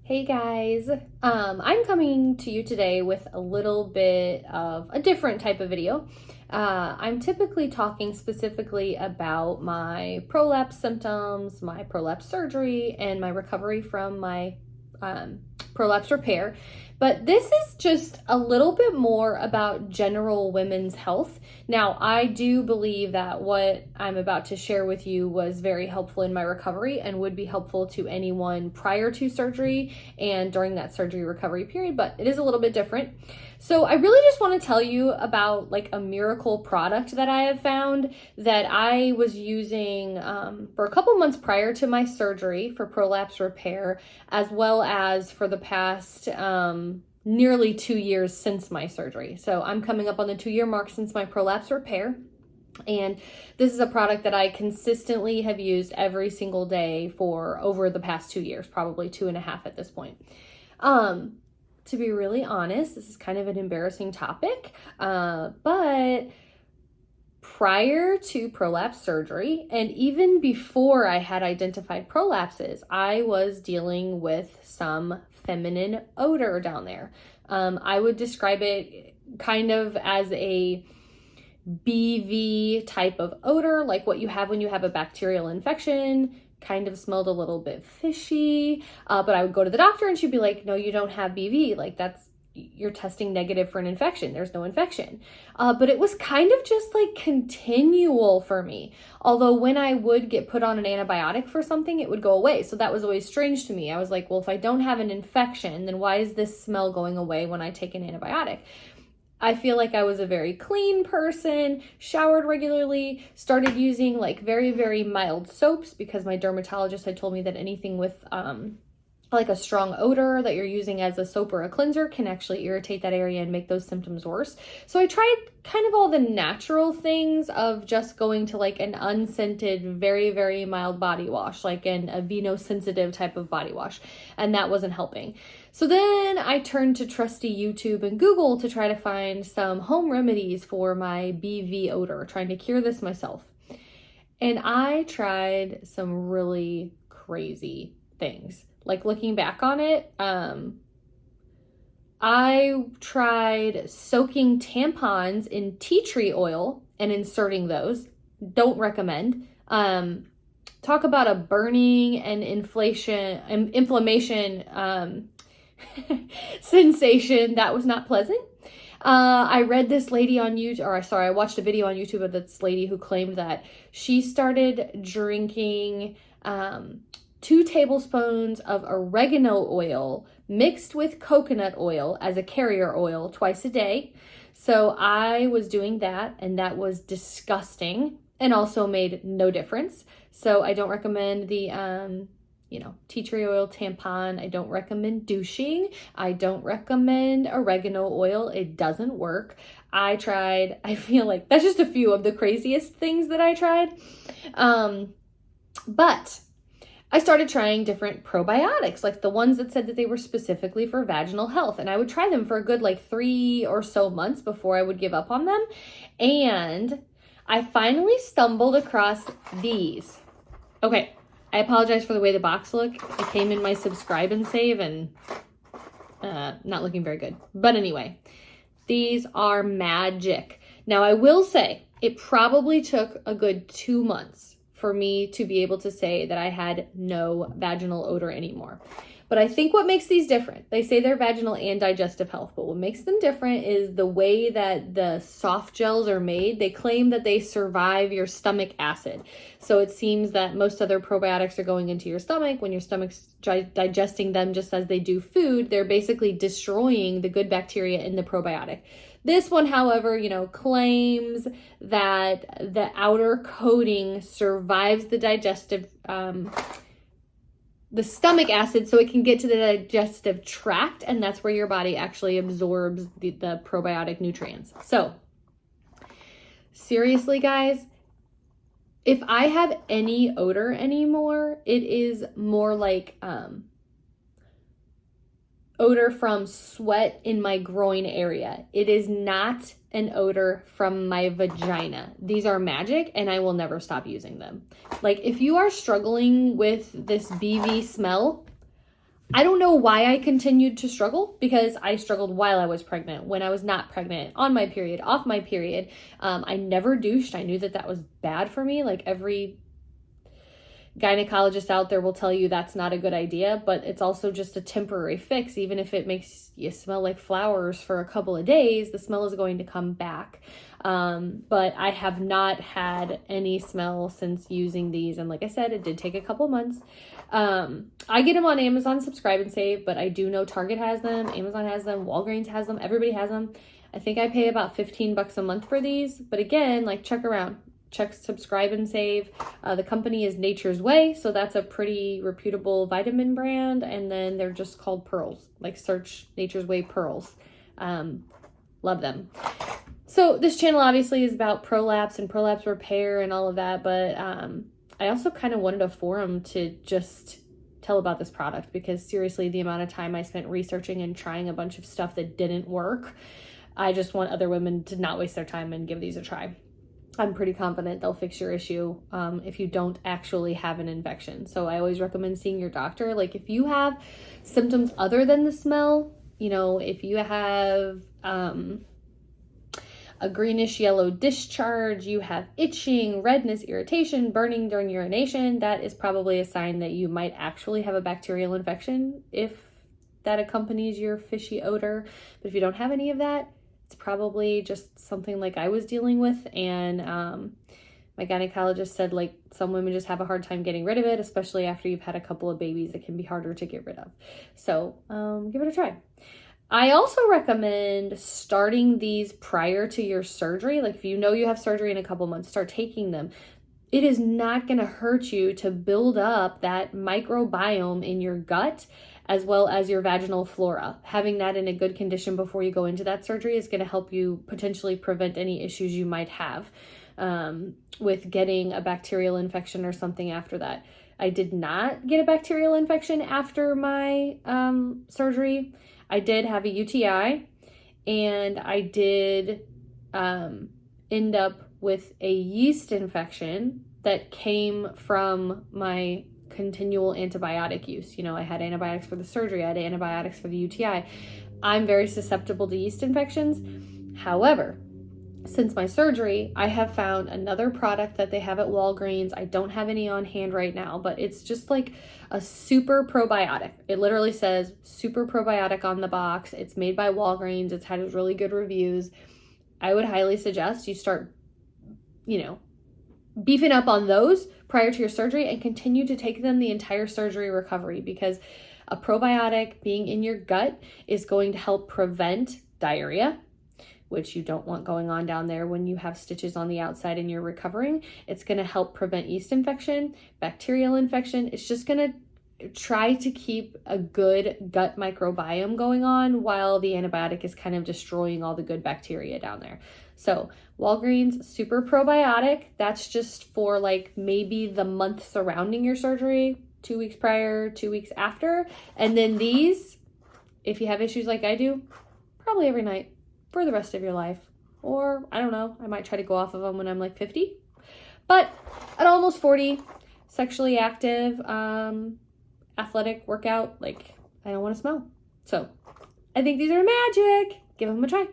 Hey guys, I'm coming to you today with a little bit of a different type of video. I'm typically talking specifically about my prolapse symptoms, my prolapse surgery, and my recovery from my prolapse repair. But this is just a little bit more about general women's health. Now, I do believe that what I'm about to share with you was very helpful in my recovery and would be helpful to anyone prior to surgery and during that surgery recovery period, but it is a little bit different. So I really just want to tell you about like a miracle product that I have found that I was using for a couple months prior to my surgery for prolapse repair, as well as for the past nearly 2 years since my surgery. So I'm coming up on the 2-year mark since my prolapse repair. And this is a product that I consistently have used every single day for over the past 2 years, probably 2.5 at this point. To be really honest, this is kind of an embarrassing topic, but prior to prolapse surgery, and even before I had identified prolapses, I was dealing with some feminine odor down there. I would describe it kind of as a BV type of odor, like what you have when you have a bacterial infection. Kind of smelled a little bit fishy, but I would go to the doctor and she'd be like, no, you don't have BV. Like you're testing negative for an infection. There's no infection. But it was kind of just like continual for me. Although when I would get put on an antibiotic for something, it would go away. So that was always strange to me. I was like, well, if I don't have an infection, then why is this smell going away when I take an antibiotic? I feel like I was a very clean person, showered regularly, started using like very, very mild soaps because my dermatologist had told me that anything with like a strong odor that you're using as a soap or a cleanser can actually irritate that area and make those symptoms worse. So I tried kind of all the natural things of just going to like an unscented, very, very mild body wash, like a veno-sensitive type of body wash, and that wasn't helping. So then I turned to trusty YouTube and Google to try to find some home remedies for my BV odor, trying to cure this myself. And I tried some really crazy things. Like looking back on it, I tried soaking tampons in tea tree oil and inserting those. Don't recommend. Talk about a burning and inflammation sensation. That was not pleasant. I read this lady on YouTube, I watched a video on YouTube of this lady who claimed that she started drinking 2 tablespoons of oregano oil mixed with coconut oil as a carrier oil twice a day. So I was doing that, and that was disgusting and also made no difference. So I don't recommend the tea tree oil tampon. I don't recommend douching. I don't recommend oregano oil. It doesn't work. I feel like that's just a few of the craziest things that I tried. But I started trying different probiotics, like the ones that said that they were specifically for vaginal health. And I would try them for a good 3 or so months before I would give up on them. And I finally stumbled across these. Okay, I apologize for the way the box looked. It came in my subscribe and save and not looking very good. But anyway, these are magic. Now I will say it probably took a good 2 months for me to be able to say that I had no vaginal odor anymore. But I think what makes these different, they say they're vaginal and digestive health, but what makes them different is the way that the soft gels are made. They claim that they survive your stomach acid. So it seems that most other probiotics are going into your stomach. When your stomach's digesting them just as they do food, they're basically destroying the good bacteria in the probiotic. This one, however, claims that the outer coating survives the digestive, the stomach acid, so it can get to the digestive tract, and that's where your body actually absorbs the probiotic nutrients. So, seriously, guys, if I have any odor anymore, it is more like odor from sweat in my groin area. It is not an odor from my vagina. These are magic, and I will never stop using them. Like, if you are struggling with this BV smell, I don't know why I continued to struggle, because I struggled while I was pregnant, when I was not pregnant, on my period, off my period. I never douched. I knew that that was bad for me. Like, every gynecologist out there will tell you that's not a good idea, but it's also just a temporary fix. Even if it makes you smell like flowers for a couple of days, the smell is going to come back. But I have not had any smell since using these. And like I said, it did take a couple months. I get them on Amazon Subscribe and Save, but I do know Target has them, Amazon has them, Walgreens has them, everybody has them. I think I pay about $15 a month for these, but again, like, check around. Check Subscribe and Save. The company is Nature's Way, so that's a pretty reputable vitamin brand, and then they're just called pearls. Like, search Nature's Way pearls. Love them. So this channel obviously is about prolapse and prolapse repair and all of that, but I also kind of wanted a forum to just tell about this product, because seriously, the amount of time I spent researching and trying a bunch of stuff that didn't work, I just want other women to not waste their time and give these a try. I'm pretty confident they'll fix your issue if you don't actually have an infection. So I always recommend seeing your doctor. Like, if you have symptoms other than the smell, you know, if you have a greenish yellow discharge, you have itching, redness, irritation, burning during urination, that is probably a sign that you might actually have a bacterial infection, if that accompanies your fishy odor. But if you don't have any of that, it's probably just something like I was dealing with. And my gynecologist said, like, some women just have a hard time getting rid of it, especially after you've had a couple of babies. It can be harder to get rid of. So give it a try. I also recommend starting these prior to your surgery. Like, if you know you have surgery in a couple months, start taking them. It is not going to hurt you to build up that microbiome in your gut, as well as your vaginal flora. Having that in a good condition before you go into that surgery is going to help you potentially prevent any issues you might have with getting a bacterial infection or something after that. I did not get a bacterial infection after my surgery. I did have a UTI, and I did end up with a yeast infection that came from my continual antibiotic use. You know, I had antibiotics for the surgery, I had antibiotics for the UTI. I'm very susceptible to yeast infections. However, since my surgery, I have found another product that they have at Walgreens. I don't have any on hand right now, but it's just like a super probiotic. It literally says super probiotic on the box. It's made by Walgreens. It's had really good reviews. I would highly suggest you start, you know, beefing up on those prior to your surgery and continue to take them the entire surgery recovery, because a probiotic being in your gut is going to help prevent diarrhea, which you don't want going on down there when you have stitches on the outside and you're recovering. It's going to help prevent yeast infection, bacterial infection. It's just going to try to keep a good gut microbiome going on while the antibiotic is kind of destroying all the good bacteria down there. So Walgreens Super Probiotic, that's just for like maybe the month surrounding your surgery, 2 weeks prior, 2 weeks after. And then these, if you have issues like I do, probably every night for the rest of your life. Or I don't know, I might try to go off of them when I'm like 50. But at almost 40, sexually active, athletic workout, like, I don't want to smell. So I think these are magic. Give them a try.